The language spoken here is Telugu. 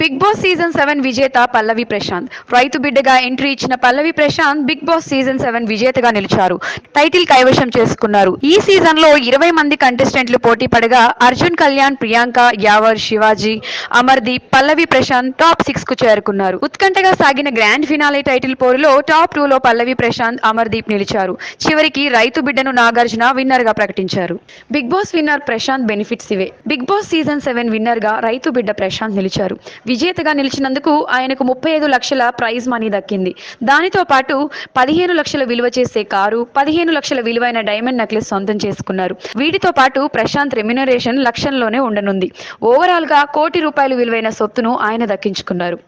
బిగ్ బాస్ సీజన్ 7 విజేత పల్లవి ప్రశాంత్. రైతు బిడ్డగా ఎంట్రీ ఇచ్చిన పల్లవి ప్రశాంత్ బిగ్ బాస్ సీజన్ 7 విజేతగా నిలిచారు. టైటిల్ కైవశం చేసుకున్నారు. ఈ సీజన్ లో 20 మంది కంటెస్టెంట్లు పోటీ పడగా అర్జున్ కళ్యాణ్, ప్రియాంక, యావర్, శివాజీ, అమర్దీప్, పల్లవి ప్రశాంత్ టాప్ 6 కు చేరుకున్నారు. ఉత్కంఠగా సాగిన గ్రాండ్ ఫినాలే టైటిల్ పోరులో టాప్ 2 లో పల్లవి ప్రశాంత్, అమర్దీప్ నిలిచారు. చివరికి రైతు బిడ్డను నాగార్జున విన్నర్ గా ప్రకటించారు. Bigg Boss winner Prashanth benefits ఇవే. బిగ్ బాస్ సీజన్ 7 విన్నర్ గా రైతు బిడ్డ ప్రశాంత్ నిలిచారు. విజేతగా నిలిచినందుకు ఆయనకు 35 లక్షల ప్రైజ్ మనీ దక్కింది. దానితో పాటు 15 లక్షల విలువ చేసే కారు, 15 లక్షల విలువైన డైమండ్ నెక్లెస్ సొంతం చేసుకున్నారు. వీటితో పాటు ప్రశాంత్ రెమ్యునరేషన్ లక్షల్లోనే ఉండనుంది. ఓవరాల్ గా ₹1 కోటి విలువైన సొత్తును ఆయన దక్కించుకున్నారు.